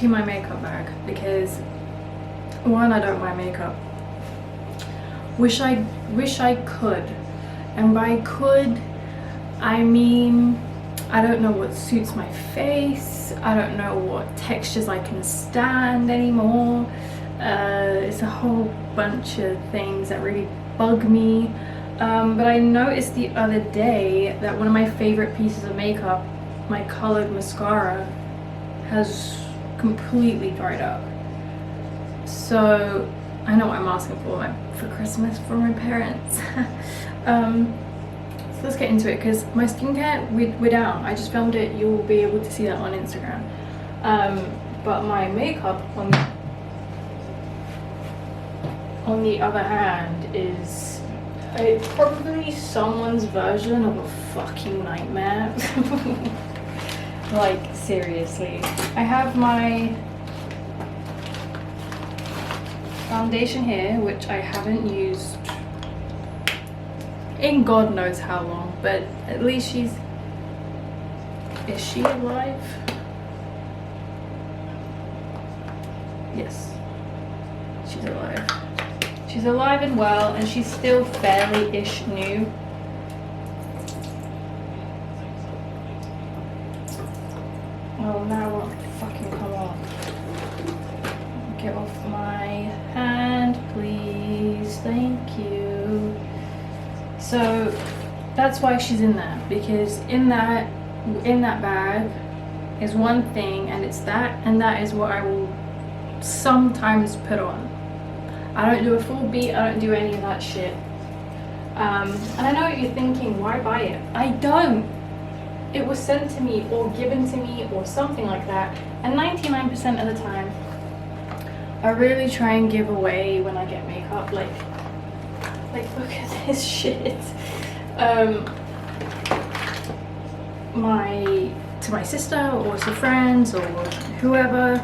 into my makeup bag because one, I don't buy makeup. Wish I could, and by could I mean I don't know what suits my face. I don't know what textures I can stand anymore. It's a whole bunch of things that really bug me. But I noticed the other day that one of my favorite pieces of makeup, my colored mascara, has completely dried up. So I know what I'm asking for Christmas from my parents. So let's get into it, because my skincare, we're down. I just filmed it. You'll be able to see that on Instagram. But my makeup, on the other hand, is probably someone's version of a fucking nightmare. Like, seriously. I have my foundation here, which I haven't used in God knows how long, but at least is she alive? Yes, she's alive. She's alive and well, and she's still fairly-ish new. Oh, now it won't fucking come off. Get off my hand, please. Thank you. So that's why she's in there, because in that bag is one thing, and it's that, and that is what I will sometimes put on. I don't do a full beat. I don't do any of that shit. And I know what you're thinking, why buy it? I don't. It was sent to me or given to me or something like that, and 99% of the time I really try and give away when I get makeup. Like look at this shit. To my sister or to friends or whoever,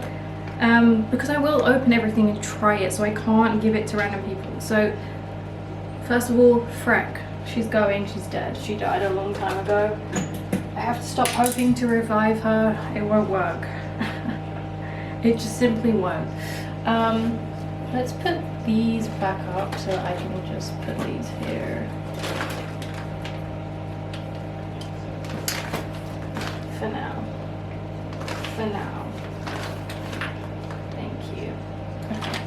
because I will open everything and try it, so I can't give it to random people. So first of all, Freck, she's dead. She died a long time ago. I have to stop hoping to revive her. It won't work. It just simply won't. Let's put these back up so I can just put these here. For now. Thank you. Okay.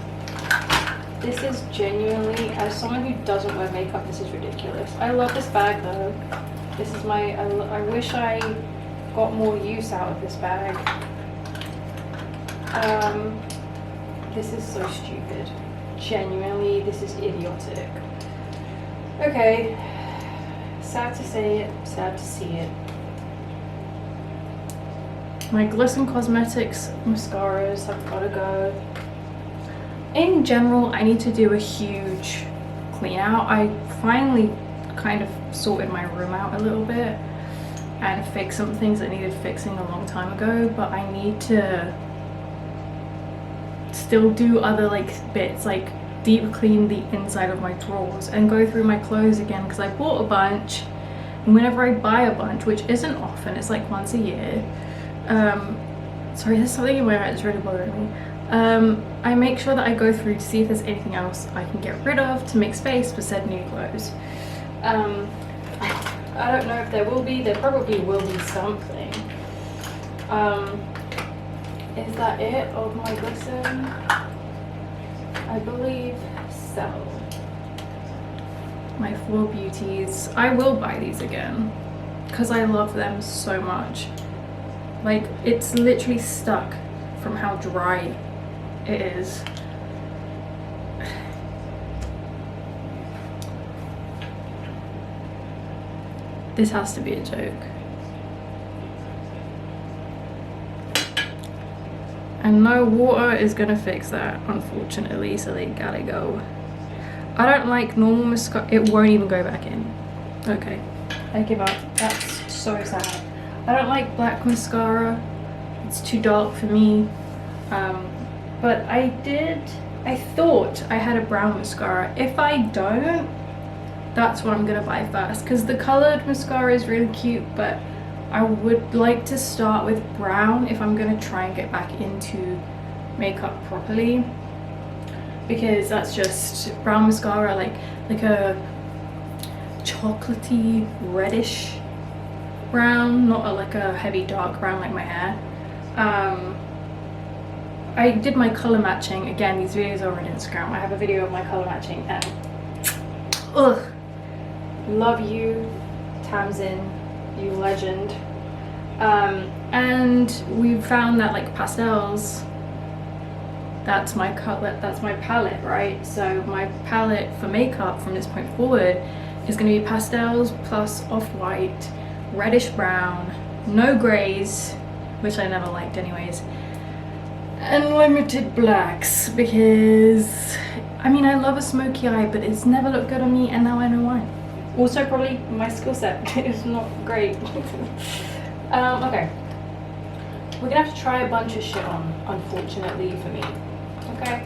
This is genuinely, as someone who doesn't wear makeup, this is ridiculous. I love this bag though. This is I wish I got more use out of this bag. This is so stupid. Genuinely, this is idiotic. Okay. Sad to say it, sad to see it. My Glisten Cosmetics mascaras have got to go. In general, I need to do a huge clean out. I finally kind of sorted my room out a little bit and fixed some things that needed fixing a long time ago, but I need to still do other bits, like deep clean the inside of my drawers and go through my clothes again, because I bought a bunch, and whenever I buy a bunch, which isn't often, it's like once a year, sorry, there's something in my eye that's really bothering me. I make sure that I go through to see if there's anything else I can get rid of to make space for said new clothes. I don't know if there will be. There probably will be something. Is that it of my glisten? I believe so. My 4 beauties. I will buy these again because I love them so much. Like, it's literally stuck from how dry it is. This has to be a joke. And no water is gonna fix that, unfortunately, so they gotta go. I don't like normal mascara. It won't even go back in. Okay, I give up. That's so sad. I don't like black mascara. It's too dark for me. But I thought I had a brown mascara. If I don't, that's what I'm gonna buy first, because the colored mascara is really cute, but I would like to start with brown if I'm going to try and get back into makeup properly, because that's just brown mascara, like a chocolatey reddish brown, not like a heavy dark brown like my hair. I did my color matching. Again, these videos are on Instagram. I have a video of my color matching, and ugh, love you, Tamsin, you legend. And we found that like pastels, that's my color, that's my palette, right? So my palette for makeup from this point forward is going to be pastels plus off-white, reddish brown, no grays, which I never liked anyways, and limited blacks, because I mean, I love a smoky eye, but it's never looked good on me, and now I know why. Also, probably my skill set is not great. Okay, we're gonna have to try a bunch of shit on, unfortunately for me. Okay.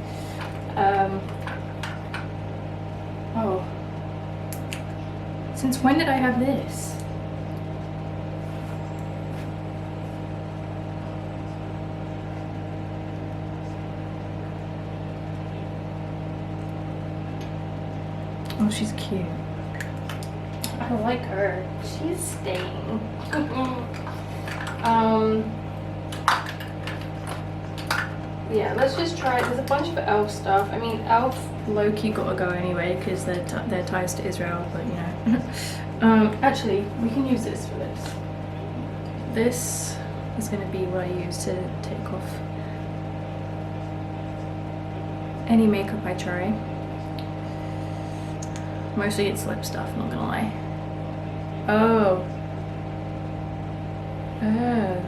Oh, since when did I have this? Oh, she's cute. I like her. She's staying. Yeah, let's just try. There's a bunch of elf stuff. I mean, elf low-key gotta go anyway because their ties to Israel, but you know. Actually, we can use this for this. This is gonna be what I use to take off any makeup I try. Mostly it's lip stuff, not gonna lie. Oh. Oh.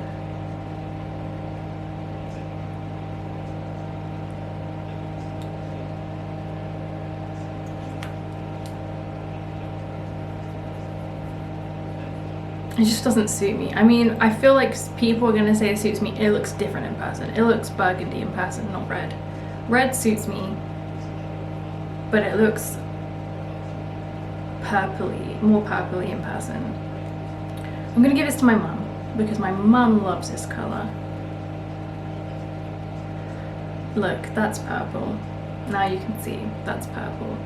It just doesn't suit me. I mean, I feel like people are gonna say it suits me. It looks different in person. It looks burgundy in person, not red. Red suits me, but it looks purpley, more purpley in person. I'm gonna give this to my mum because my mum loves this color. Look, that's purple. Now you can see that's purple.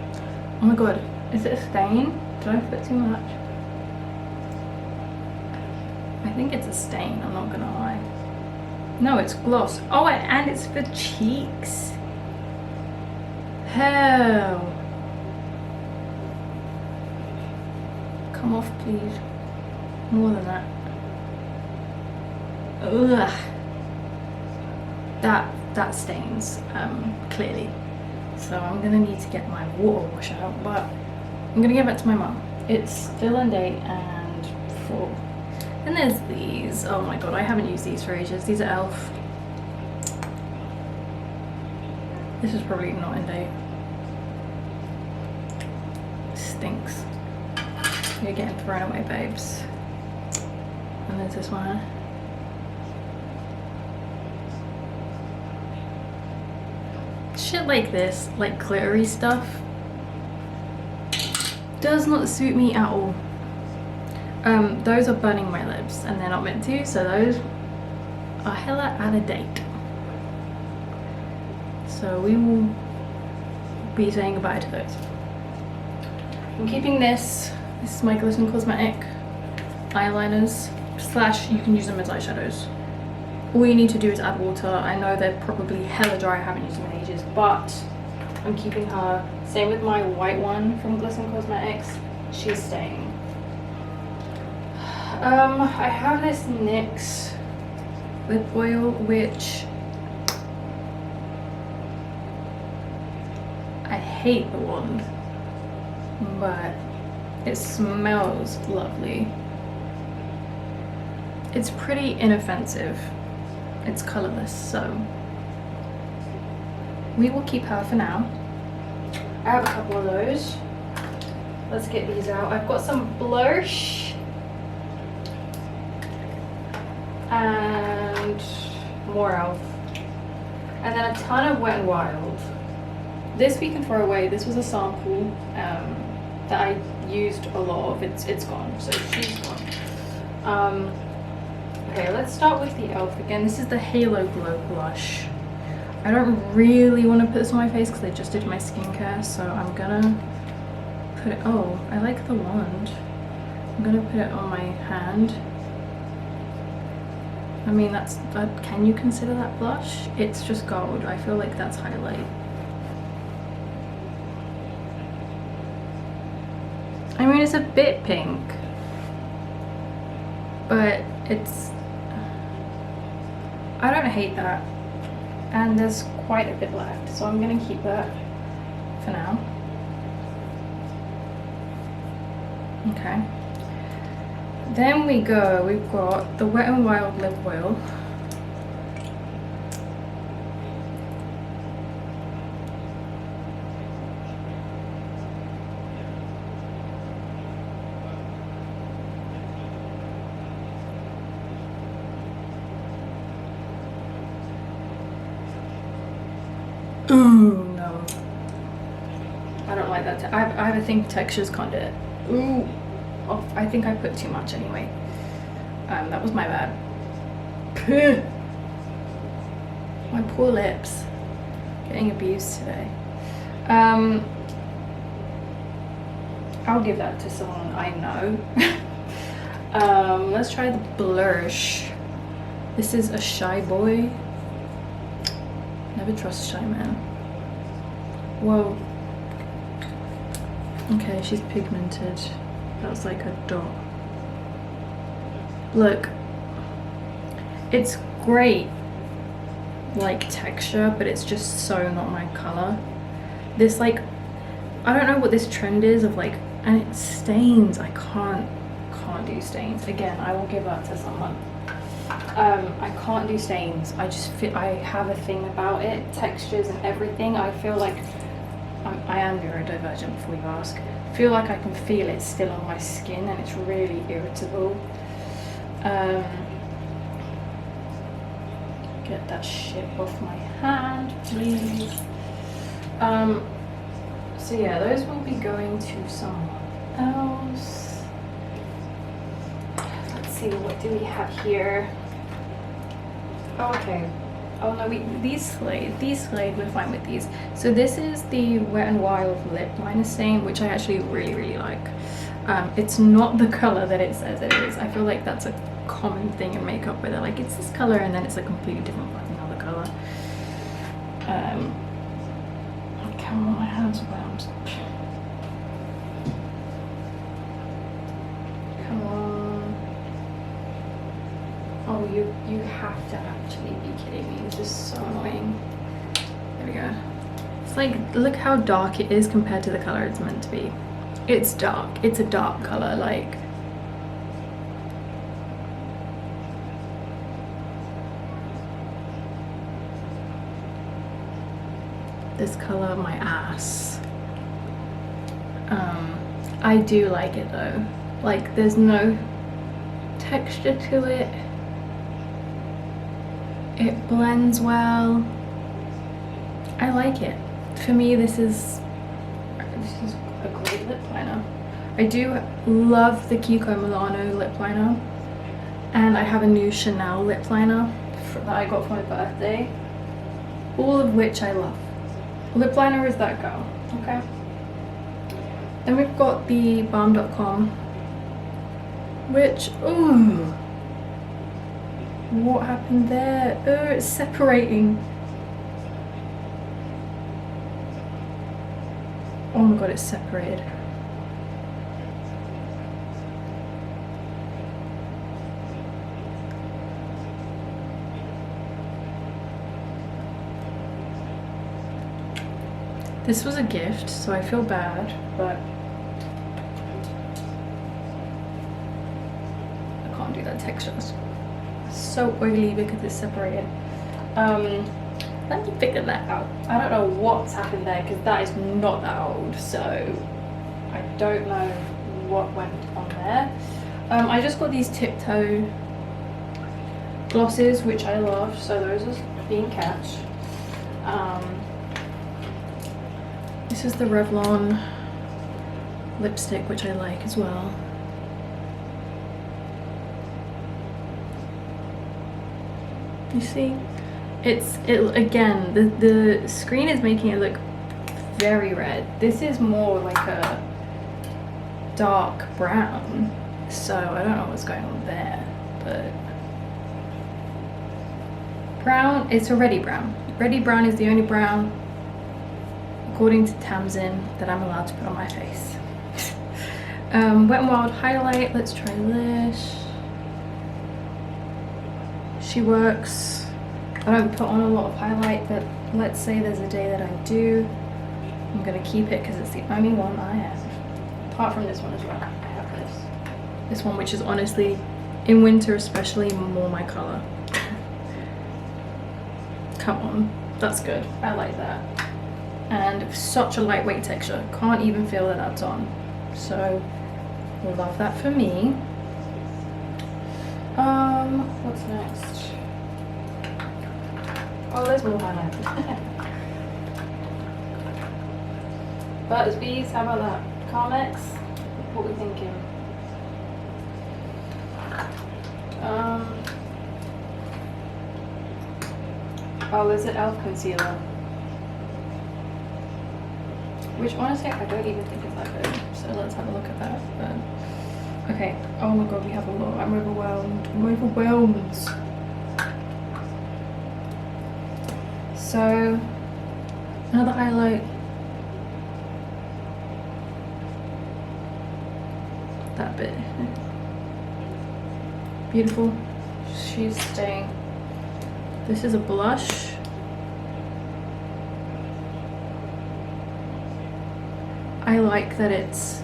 Oh my god, is it a stain? Did I put too much? I think it's a stain, I'm not gonna lie. No, it's gloss. Oh, and it's for cheeks. Hell. Come off, please. More than that. Ugh. That stains, clearly. So I'm gonna need to get my water wash out, but I'm gonna give it to my mum. It's still in date and full. And there's these. Oh my god, I haven't used these for ages. These are elf. This is probably not in date. Stinks. You're getting thrown away, babes. And there's this one. Shit like this, like glittery stuff, does not suit me at all. Those are burning my lips and they're not meant to, so those are hella out of date. So we will be saying goodbye to those. I'm keeping this. This is my Glistening Cosmetic eyeliners, / you can use them as eyeshadows. All you need to do is add water. I know they're probably hella dry, I haven't used them in ages, but I'm keeping her. Same with my white one from Glistening Cosmetics. She's staying. I have this NYX lip oil, which I hate the wand, but it smells lovely. It's pretty inoffensive. It's colorless, so we will keep her for now. I have a couple of those. Let's get these out. I've got some blush and more elf, and then a ton of Wet n Wild. This we can throw away. This was a sample that I used a lot of. It's gone, so she's gone. Okay, let's start with the e.l.f. again. This is the Halo Glow Blush. I don't really want to put this on my face because I just did my skincare, so I'm gonna put it, oh, I like the wand. I'm gonna put it on my hand. I mean, that, can you consider that blush? It's just gold. I feel like that's highlight. I mean, it's a bit pink, but it's, I don't hate that. And there's quite a bit left, so I'm gonna keep that for now. Okay. Then we've got the Wet n Wild lip oil. Ooh, no. I don't like that. I have a thing, textures can't do it. Ooh. Oh, I think I put too much anyway. That was my bad. Puh. My poor lips. Getting abused today. I'll give that to someone I know. Let's try the blush. This is a Shy Boy. Never trust Shy Man. Whoa. Okay, she's pigmented. That's like a dot. Look, it's great like texture, but it's just so not my color. This, like, I don't know what this trend is of, like, and it stains. I can't do stains. Again, I will give that to someone. I can't do stains. I just feel, I have a thing about it, textures and everything. I feel like I am neurodivergent, before you ask. I feel like I can feel it still on my skin, and it's really irritable. Get that shit off my hand, please. So yeah, those will be going to someone else. Let's see, what do we have here? Oh, okay. Oh no, these Slade, we're fine with these. So this is the Wet n Wild lip liner stain, which I actually really like. It's not the color that it says it is. I feel like that's a common thing in makeup where they're like, it's this color, and then it's a completely different fucking other color. Come on, my hands around. Come on. Oh, you have to actually be kidding me. This is so annoying. There we go. It's like, look how dark it is compared to the color it's meant to be. It's dark. It's a dark color, like. This color, my ass. I do like it though. Like, there's no texture to it. It blends well. I like it. For me, this is a great lip liner. I do love the Kiko Milano lip liner, and I have a new Chanel lip liner that I got for my birthday, all of which I love. Lip liner is that girl, okay? Then we've got the Balm.com, which, ooh, what happened there? Oh, it's separating. Oh my god, it's separated. This was a gift, so I feel bad, but I can't do that texture. It's so oily because it's separated. Let me figure that out. I don't know what's happened there because that is not that old, so I don't know what went on there. I just got these Tiptoe glosses, which I love, so those are being kept. This is the Revlon lipstick, which I like as well. You see? Again, the screen is making it look very red. This is more like a dark brown, so I don't know what's going on there, but brown, it's already brown. Ready brown is the only brown, according to Tamsin, that I'm allowed to put on my face. Wet n Wild highlight, let's try this. She works. I don't put on a lot of highlight, but let's say there's a day that I do. I'm gonna keep it because it's the only one I have. Apart from this one as well. I have this. This one, which is honestly, in winter especially, more my color. Come on, that's good. I like that. And such a lightweight texture. Can't even feel that that's on. So, love that for me. What's next? Oh, there's more highlight. Butters Bees, how about that? Carmex, what are we thinking? Oh, there's an e.l.f. concealer. Which honestly, I don't even think is that good. So let's have a look at that. But, okay, oh my god, we have a lot. I'm overwhelmed. I'm overwhelmed. So, another highlight. That bit. Beautiful. She's staying. This is a blush. I like that it's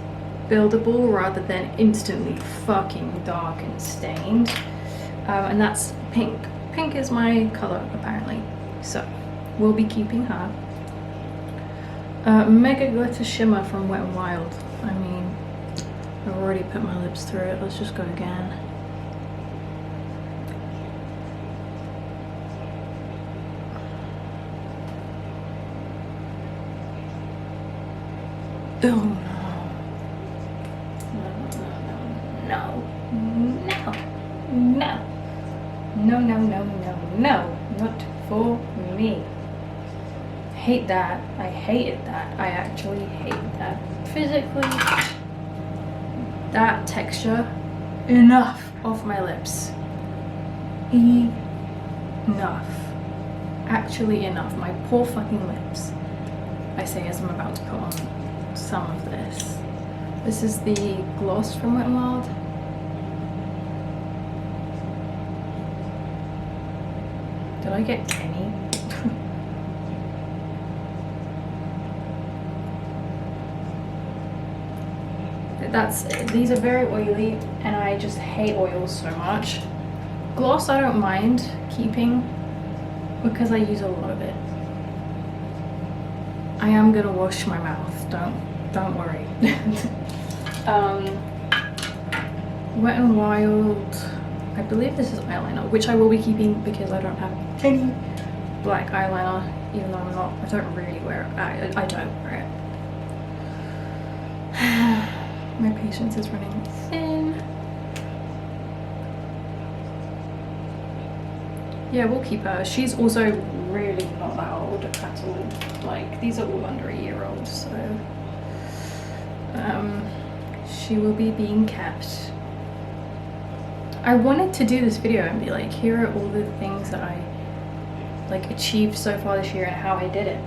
buildable rather than instantly fucking dark and stained. And that's pink. Pink is my color apparently. So we'll be keeping her. Mega Glitter Shimmer from Wet n Wild. I mean, I've already put my lips through it. Let's just go again. Oh no, not for me. Hate that. I hated that. I actually hate that. Physically, that texture, enough off my lips. Enough. Actually enough. My poor fucking lips. I say as I'm about to put on some of this. This is the gloss from Wet n Wild. Did I get any? These are very oily and I just hate oils so much. Gloss I don't mind keeping because I use a lot of it. I am gonna wash my mouth, don't worry. Wet n Wild, I believe this is eyeliner, which I will be keeping because I don't have any black eyeliner, even though I don't really wear it. I don't wear it. My patience is running thin. Yeah, we'll keep her. She's also really not that old at all. Like, these are all under a year old, so she will be being kept. I wanted to do this video and be like, here are all the things that I like achieved so far this year and how I did it.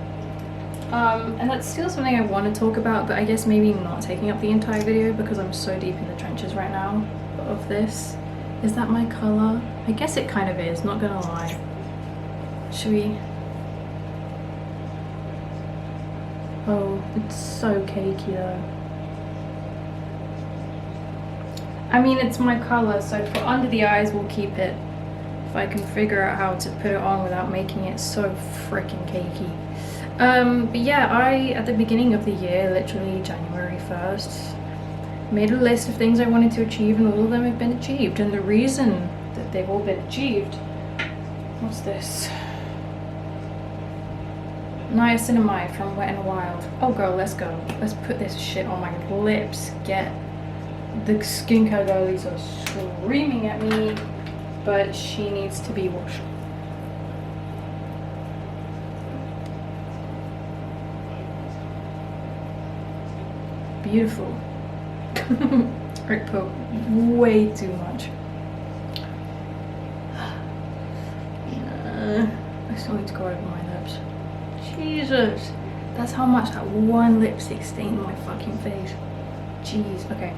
And that's still something I want to talk about, but I guess maybe not taking up the entire video because I'm so deep in the trenches right now of this. Is that my color? I guess it kind of is, not gonna lie. Should we? Oh, it's so cakey though. I mean, it's my color, so for under the eyes we'll keep it. If I can figure out how to put it on without making it so freaking cakey. But yeah, at the beginning of the year, literally January 1st, made a list of things I wanted to achieve and all of them have been achieved. And the reason that they've all been achieved, what's this? Niacinamide from Wet n Wild. Oh girl, let's go. Let's put this shit on my lips. Get the skincare girlies are screaming at me, but she needs to be washed. beautiful. I put way too much. I still need to go over my lips. Jesus, that's how much that one lipstick stained my fucking face. Jeez. Okay.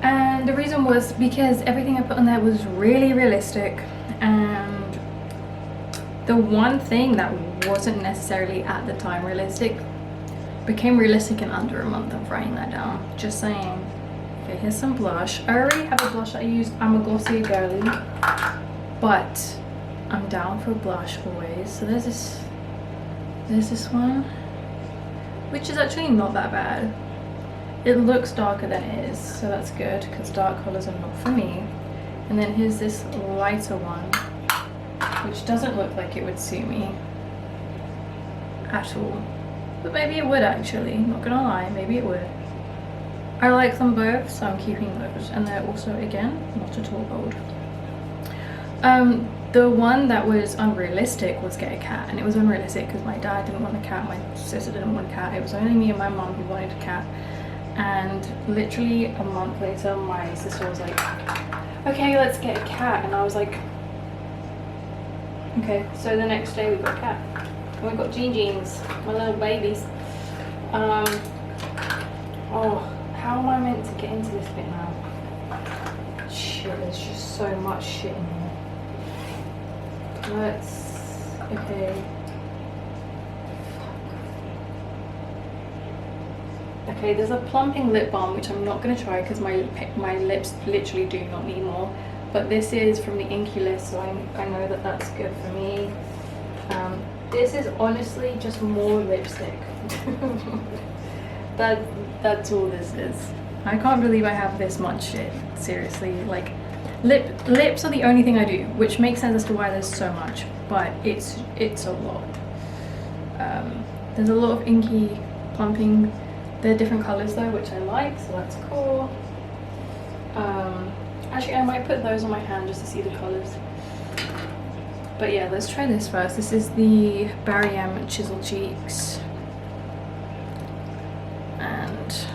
And the reason was because everything I put on there was really realistic, and the one thing that wasn't necessarily at the time realistic became realistic in under a month of writing that down. Just saying. Okay, here's some blush. I already have a blush that I use. I'm a glossy girly, but I'm down for blush always. So there's this one, which is actually not that bad. It looks darker than it is, so that's good because dark colors are not for me. And then here's this lighter one, which doesn't look like it would suit me at all. But maybe it would actually, not gonna lie, maybe it would. I like them both, so I'm keeping those. And they're also, again, not at all bold. The one that was unrealistic was get a cat. And it was unrealistic because my dad didn't want a cat, my sister didn't want a cat. It was only me and my mum who wanted a cat. And literally a month later, my sister was like, okay, let's get a cat. And I was like, okay. So the next day we got a cat. And we got Jeans, my little babies. Oh, how am I meant to get into this bit now? Shit, there's just so much shit in here. Okay. Okay, there's a plumping lip balm, which I'm not going to try because my lips literally do not need more. But this is from the Inky list, so I know that that's good for me. This is honestly just more lipstick. That's all this is. I can't believe I have this much shit. Seriously, like lips are the only thing I do, which makes sense as to why there's so much. But it's a lot. There's a lot of inky plumping. They're different colors though, which I like, so that's cool. Actually, I might put those on my hand just to see the colors. But yeah, let's try this first. This is the Barry M Chisel Cheeks. And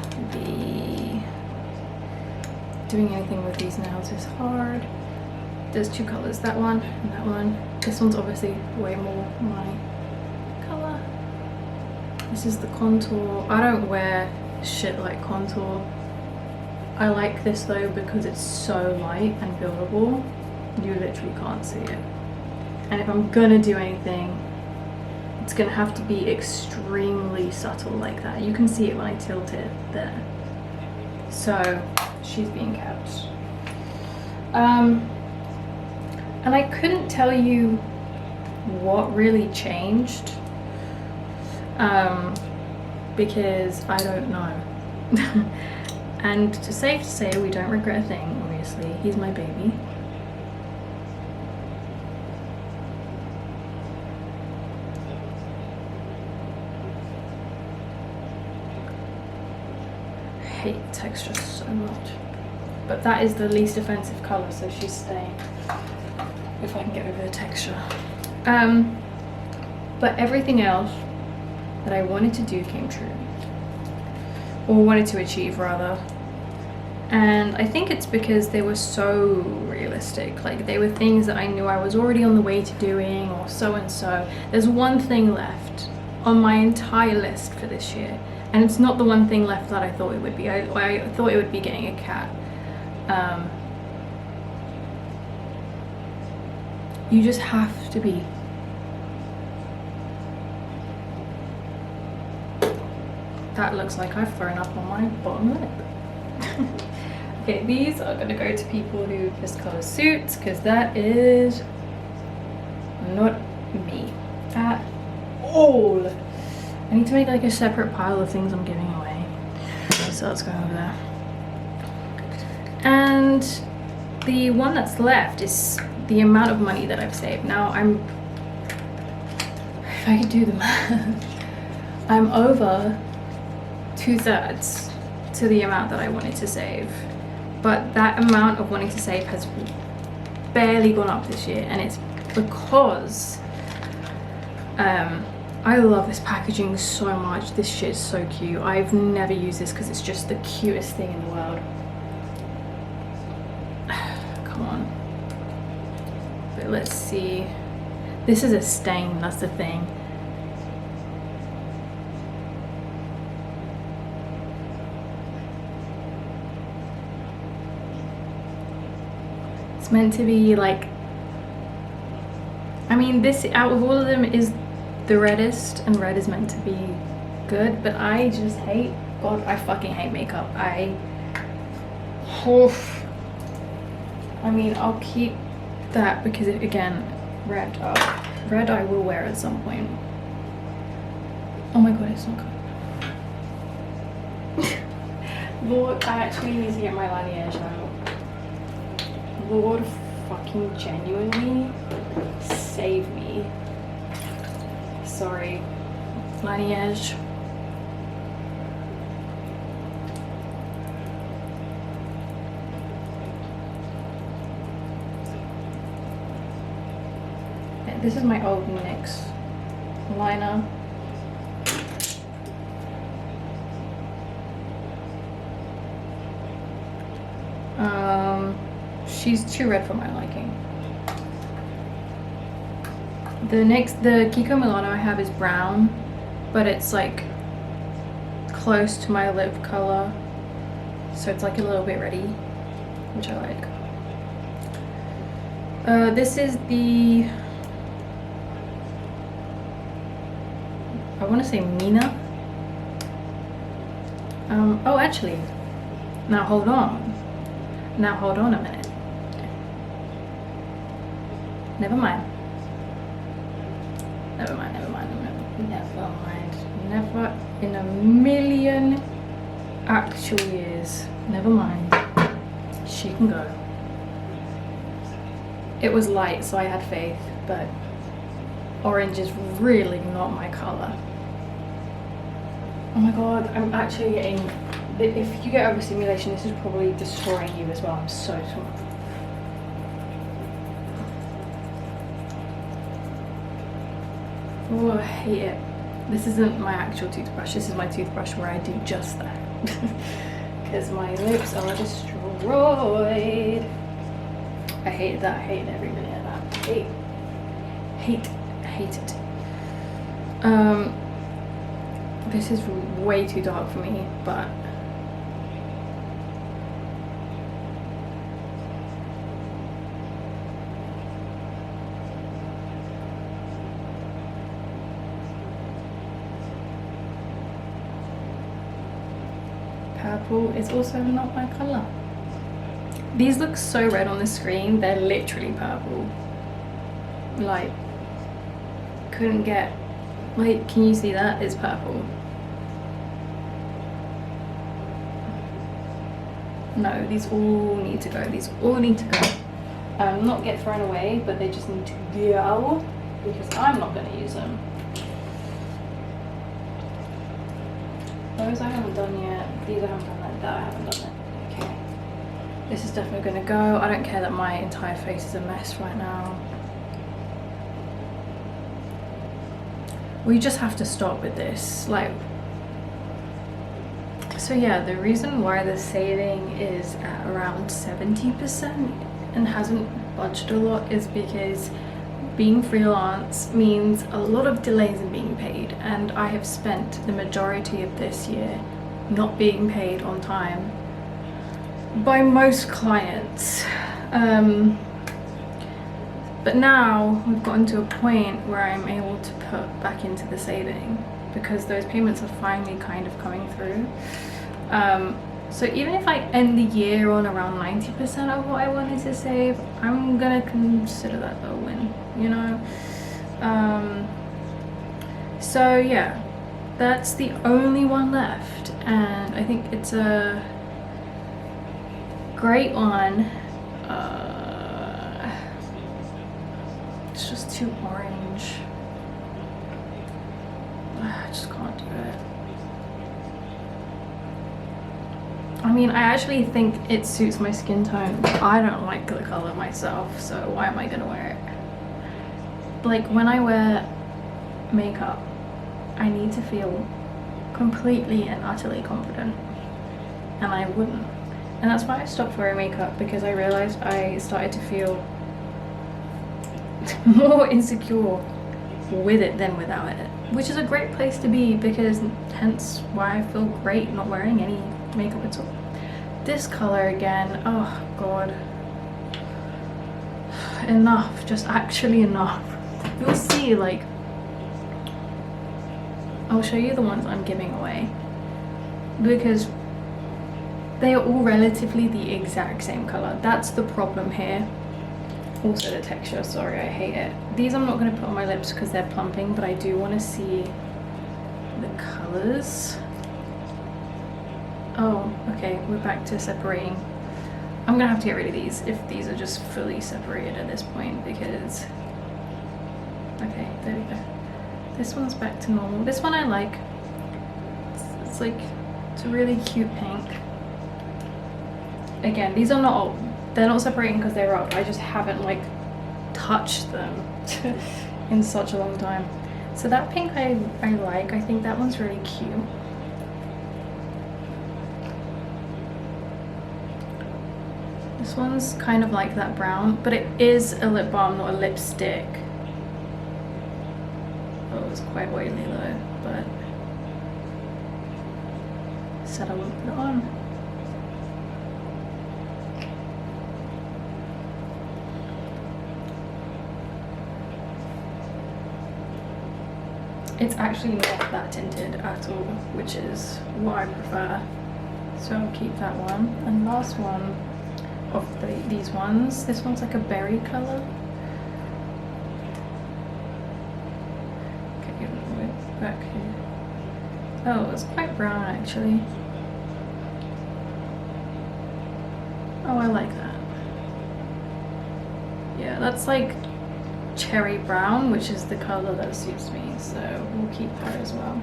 doing anything with these nails is hard. There's two colors, that one and that one. This one's obviously way more my color. This is the contour. I don't wear shit like contour. I like this though because it's so light and buildable. You literally can't see it. And if I'm gonna do anything, it's gonna have to be extremely subtle like that. You can see it when I tilt it there. So she's being kept. And I couldn't tell you what really changed because I don't know. And it's safe to say we don't regret a thing, obviously. He's my baby. I hate texture so much. But that is the least offensive colour, so she's staying. If I can get over the texture. But everything else that I wanted to do came true. Or wanted to achieve rather. And I think it's because they were so realistic. Like they were things that I knew I was already on the way to doing, or so and so. There's one thing left on my entire list for this year. And it's not the one thing left that I thought it would be. I thought it would be getting a cat. You just have to be. That looks like I've thrown up on my bottom lip. Okay, these are gonna go to people who this color suits, because that is not me at all. I need to make like a separate pile of things I'm giving away. So let's go over there. And the one that's left is the amount of money that I've saved. Now if I could do the math, I'm over 2/3 to the amount that I wanted to save. But that amount of wanting to save has barely gone up this year, and it's because I love this packaging so much. This shit is so cute. I've never used this because it's just the cutest thing in the world. Come on. But let's see. This is a stain, that's the thing. It's meant to be like, I mean, this out of all of them is the reddest, and red is meant to be good, but I just hate, God, I fucking hate makeup. I mean, I'll keep that because it, again, red I will wear at some point. Oh my God, it's not good. Lord, I actually need to get my lineage out. Lord fucking genuinely save me. Sorry, lineage. This is my old NYX liner. She's too red for my liking. The Kiko Milano I have is brown, but it's like close to my lip color, so it's like a little bit reddy, which I like. This is the, I want to say Mina. Oh, actually, now hold on a minute. Never mind. Never in a million actual years. Never mind. She can go. It was light, so I had faith, but orange is really not my color. Oh my God, I'm actually getting, if you get overstimulation, this is probably destroying you as well. I'm so sorry. Oh, I hate it. This isn't my actual toothbrush. This is my toothbrush where I do just that. Because my lips are destroyed. I hate that. I hate every minute of that. Hate it. This is way too dark for me, but purple is also not my color. These look so red on the screen, they're literally purple. Like, couldn't get, like, can you see that? It's purple. No, these all need to go. These all need to go. Not get thrown away, but they just need to go because I'm not going to use them. Those I haven't done yet. These I haven't done like that. I haven't done it. Okay. This is definitely going to go. I don't care that my entire face is a mess right now. We just have to stop with this. Like, so yeah, the reason why the saving is at around 70% and hasn't budged a lot is because being freelance means a lot of delays in being paid, and I have spent the majority of this year not being paid on time by most clients. But now we've gotten to a point where I'm able to put back into the saving because those payments are finally kind of coming through. So even if I end the year on around 90% of what I wanted to save, I'm gonna consider that a win, you know? So yeah, that's the only one left, and I think it's a great one. It's just too orange. I just can't do it. I mean, I actually think it suits my skin tone. I don't like the color myself, so why am I gonna wear it? like when I wear makeup, I need to feel completely and utterly confident, and I wouldn't. And that's why I stopped wearing makeup, because I realized I started to feel more insecure with it than without it, which is a great place to be, because hence why I feel great not wearing any makeup at all. This color again, oh god, enough, just actually enough. You'll see, like, I'll show you the ones I'm giving away, because they are all relatively the exact same color. That's the problem here. Also the texture, sorry, I hate it. These I'm not going to put on my lips because they're plumping, but I do want to see the colors. Oh, okay, we're back to separating. I'm gonna have to get rid of these if these are just fully separated at this point, because, okay, there we go. This one's back to normal. This one I like. It's like, it's a really cute pink. Again, these are not, they're not separating because they're up. I just haven't like touched them in such a long time. So that pink I like. I think that one's really cute. This one's kind of like that brown, but it is a lip balm, not a lipstick. Oh, it's quite oily though, but said I wouldn't put it on. It's actually not that tinted at all, which is what I prefer. So I'll keep that one. And last one of these ones, this one's like a berry colour. Okay, back here. Oh, it's quite brown actually. Oh, I like that. Yeah, that's like cherry brown, which is the color that suits me, so we'll keep that as well.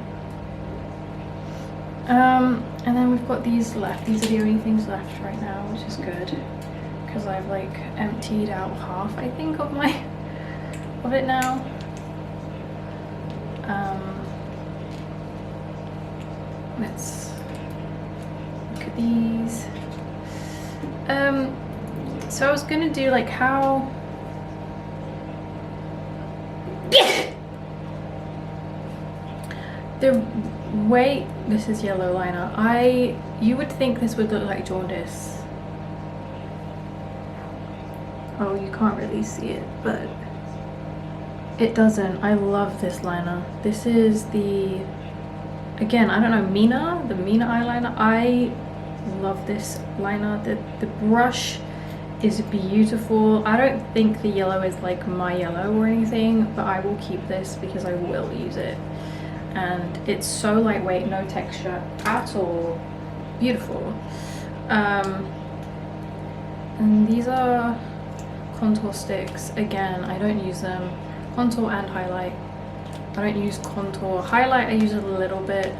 And then we've got these left. These are the only things left right now, which is good, because I've like emptied out half, I think, of it now. Let's look at these. So I was gonna do like how the way this is yellow liner, you would think this would look like jaundice. Oh, you can't really see it, but it doesn't. I love this liner. This is the, again, I don't know, the Mina eyeliner. I love this liner. The brush is beautiful. I don't think the yellow is like my yellow or anything, but I will keep this because I will use it. And it's so lightweight, no texture at all. Beautiful. And these are contour sticks. Again, I don't use them. Contour and highlight. I don't use contour. Highlight I use a little bit,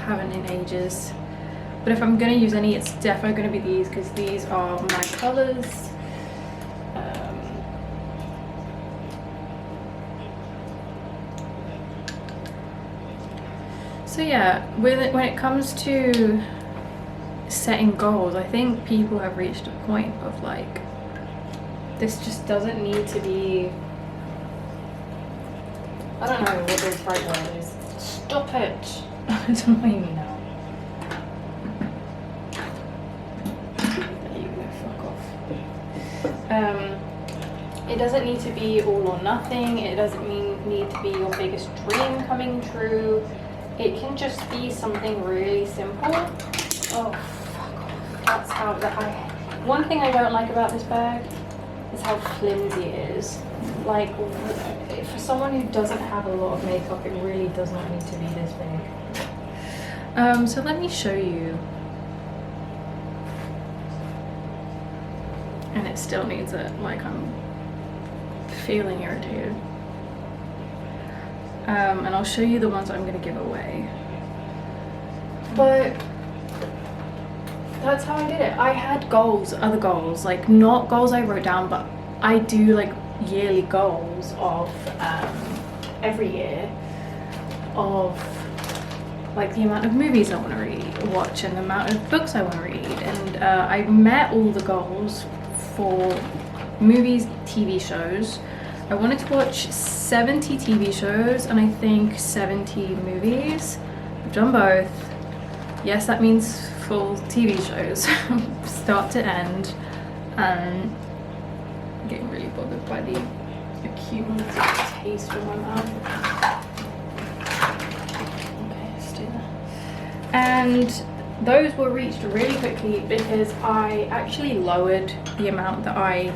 haven't in ages. But if I'm gonna use any, it's definitely gonna be these, because these are my colors. So yeah, when it comes to setting goals, I think people have reached a point of like, this just doesn't need to be, I don't know what the right word is. Stop it! I don't even know. There you go, fuck off. It doesn't need to be all or nothing. It doesn't need to be your biggest dream coming true. It can just be something really simple. Oh, fuck off. That's how one thing I don't like about this bag is how flimsy it is. Like, for someone who doesn't have a lot of makeup, it really does not need to be this big. So let me show you. And it still needs it, like I'm feeling irritated. And I'll show you the ones I'm going to give away. But that's how I did it. I had goals, other goals, like not goals I wrote down, but I do like yearly goals of every year of like the amount of movies I want to watch and the amount of books I want to read, and I met all the goals for movies, TV shows. I wanted to watch 70 TV shows and I think 70 movies. I've done both. Yes, that means full TV shows, start to end. I'm getting really bothered by the accumulative taste in my mouth. Okay, let's do that. And those were reached really quickly because I actually lowered the amount that I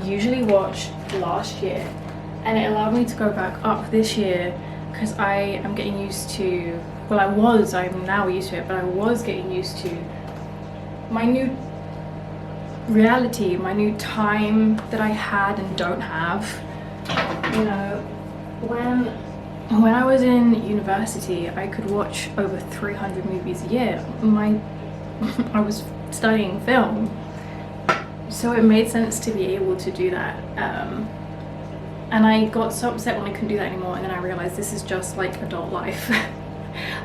usually watched last year, and it allowed me to go back up this year because I am getting used to, well, I'm now used to it, but I was getting used to my new reality, my new time that I had and don't have. You know, when I was in university, I could watch over 300 movies a year. I was studying film, so it made sense to be able to do that. And I got so upset when I couldn't do that anymore, and then I realized this is just like adult life.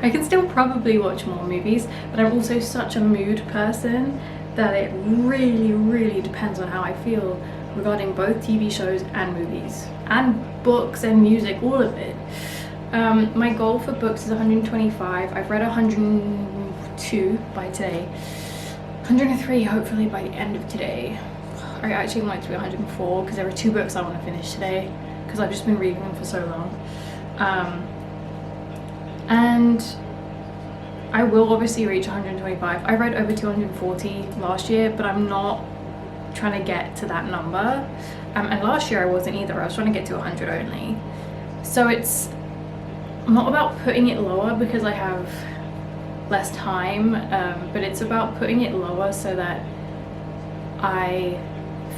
I can still probably watch more movies, but I'm also such a mood person that it really, really depends on how I feel regarding both TV shows and movies and books and music, all of it. My goal for books is 125. I've read 102 by today. 103 hopefully by the end of today. I actually want it to be 104 because there are 2 books I want to finish today because I've just been reading them for so long. And I will obviously reach 125. I read over 240 last year, but I'm not trying to get to that number. And last year I wasn't either. I was trying to get to 100 only. So it's not about putting it lower because I have less time, but it's about putting it lower so that I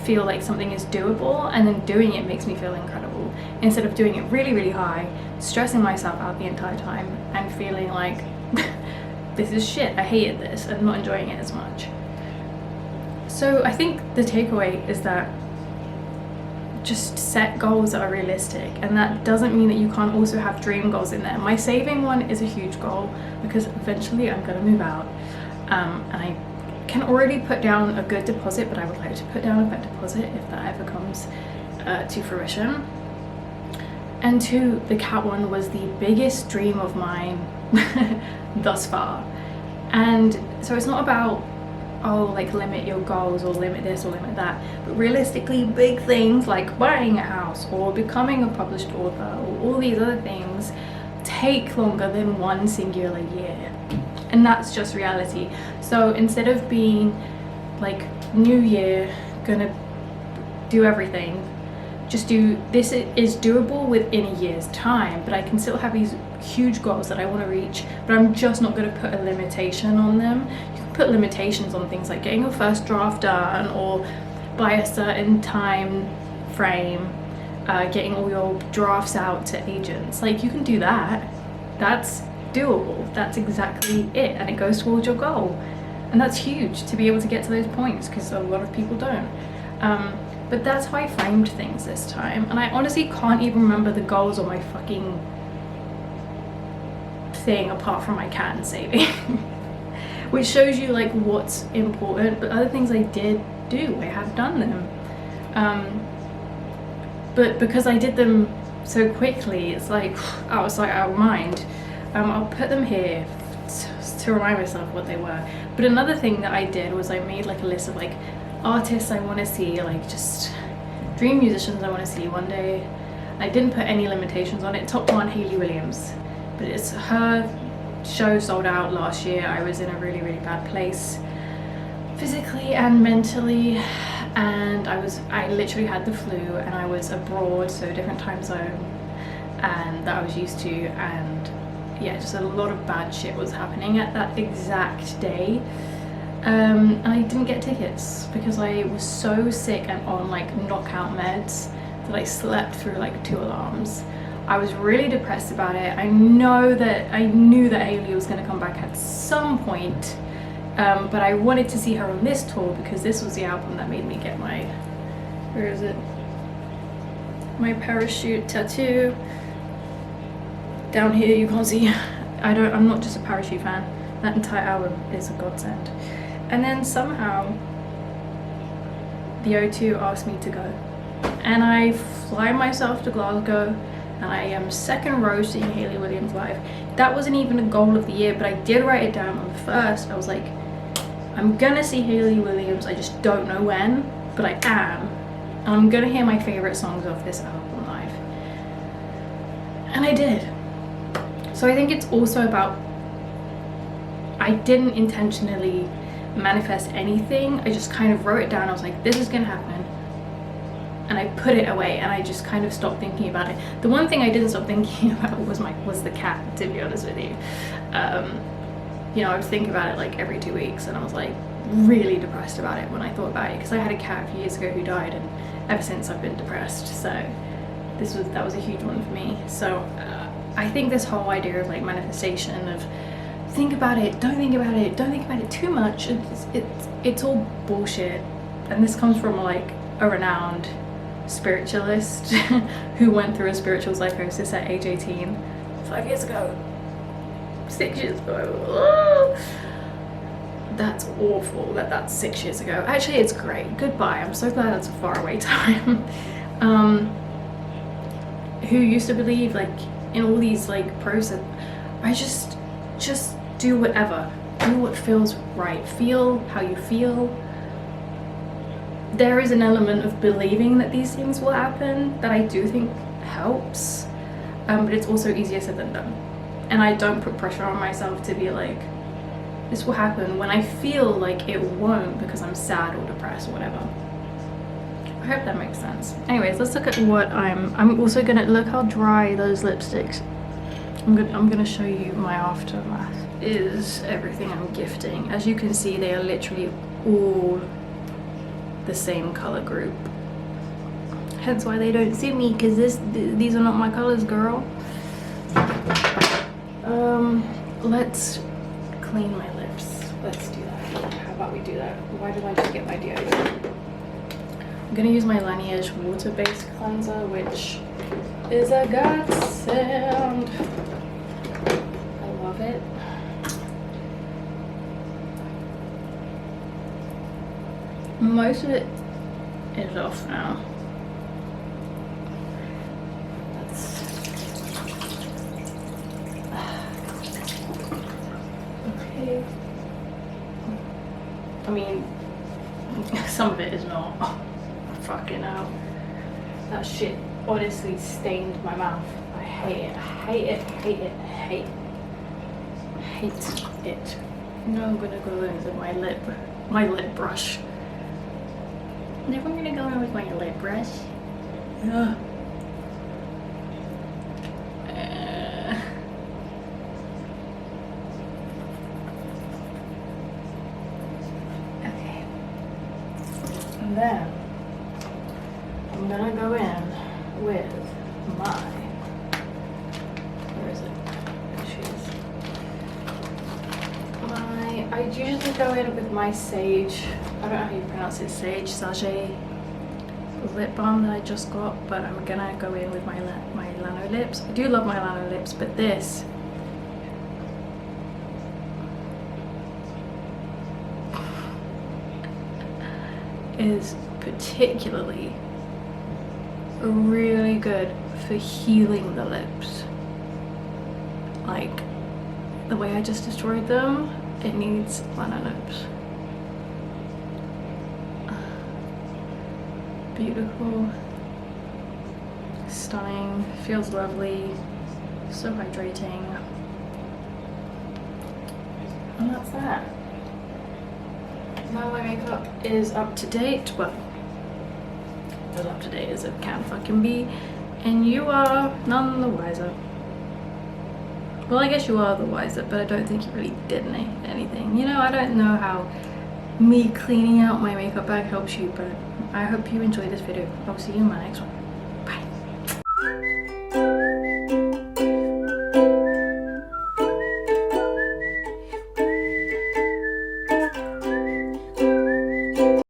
feel like something is doable, and then doing it makes me feel incredible instead of doing it really, really high, stressing myself out the entire time and feeling like this is shit, I hated this, and not enjoying it as much. So I think the takeaway is that just set goals that are realistic, and that doesn't mean that you can't also have dream goals in there. My saving one is a huge goal because eventually I'm gonna move out, and I can already put down a good deposit, but I would like to put down a better deposit if that ever comes to fruition. And 2, the cat one was the biggest dream of mine thus far. And so it's not about, oh, like limit your goals or limit this or limit that, but realistically big things like buying a house or becoming a published author or all these other things take longer than one singular year, and that's just reality. So instead of being like new year, gonna do everything, just do this. Is doable within a year's time, but I can still have these huge goals that I want to reach, but I'm just not going to put a limitation on them. You can put limitations on things like getting your first draft done or by a certain time frame, getting all your drafts out to agents. Like, you can do that. That's doable. That's exactly it, and it goes towards your goal, and that's huge to be able to get to those points because a lot of people don't. But that's how I framed things this time, and I honestly can't even remember the goals on my fucking thing apart from my cat and saving. Which shows you like what's important, but other things I did do, I have done them. But because I did them so quickly, it's like I was like out of mind. I'll put them here to remind myself what they were. But another thing that I did was I made like a list of like artists I want to see, like just dream musicians I want to see one day. I didn't put any limitations on it. Top 1, Hayley Williams, but it's her show sold out last year. I was in a really, really bad place physically and mentally, and I literally had the flu, and I was abroad, so different time zone, and that I was used to, and yeah, just a lot of bad shit was happening at that exact day. And I didn't get tickets because I was so sick and on like knockout meds that I slept through like 2 alarms. I was really depressed about it. I knew that Hayley was going to come back at some point, but I wanted to see her on this tour because this was the album that made me get my, where is it? my parachute tattoo. Down here you can't see. I'm not just a parachute fan. That entire album is a godsend. And then somehow the O2 asked me to go. And I fly myself to Glasgow, and I am second row seeing Hayley Williams live. That wasn't even a goal of the year, but I did write it down on the first. I was like, I'm gonna see Hayley Williams, I just don't know when, but I am. And I'm gonna hear my favorite songs off this album live. And I did. So I think it's also about, I didn't intentionally manifest anything. I just kind of wrote it down. I was like, this is gonna happen. And I put it away, and I just kind of stopped thinking about it. The one thing I didn't stop thinking about was the cat, to be honest with you. You know, I was thinking about it like every 2 weeks, and I was like really depressed about it when I thought about it, because I had a cat a few years ago who died, and ever since I've been depressed. So that was a huge one for me. So I think this whole idea of like manifestation, of think about it, don't think about it, don't think about it too much, it's all bullshit. And this comes from like a renowned spiritualist who went through a spiritual psychosis at age 18, 5 years ago, 6 years ago. That's awful that that's 6 years ago. Actually, it's great. Goodbye. I'm so glad that's a faraway time. Who used to believe like in all these like process. I just do whatever. Do what feels right. Feel how you feel. There is an element of believing that these things will happen that I do think helps, but it's also easier said than done. And I don't put pressure on myself to be like, this will happen, when I feel like it won't because I'm sad or depressed or whatever. I hope that makes sense. Anyways, let's look at what I'm also gonna look how dry those lipsticks. I'm gonna show you my aftermath. Is everything I'm gifting. As you can see, they are literally all the same color group. Hence why they don't suit me, because these are not my colors, girl. Let's clean my lips. Let's do that. How about we do that? Why did I just get my deodorant? I'm gonna use my Laneige water-based cleanser, which is a godsend. I love it. Most of it is off now. Okay. I mean, some of it is not. Oh, fucking hell. That shit honestly stained my mouth. I hate it. I hate it. Hate it. Hate it. Now I'm gonna go in with my lip brush. Never gonna go in with my lip brush. Yeah. Okay. And then I'm gonna go in with my, where is it? There she is. I usually go in with my Sage, I don't know how you pronounce it, Sage lip balm that I just got, but I'm gonna go in with my Lano lips. I do love my Lano lips, but this is particularly really good for healing the lips. Like the way I just destroyed them, it needs Lano lips. Beautiful, stunning, feels lovely, so hydrating, and that's that. Now my makeup is up to date, well, as up to date as it can fucking be, and you are none the wiser. Well, I guess you are the wiser, but I don't think you really did anything. You know, I don't know how me cleaning out my makeup bag helps you, but I hope you enjoyed this video. I'll see you in my next one.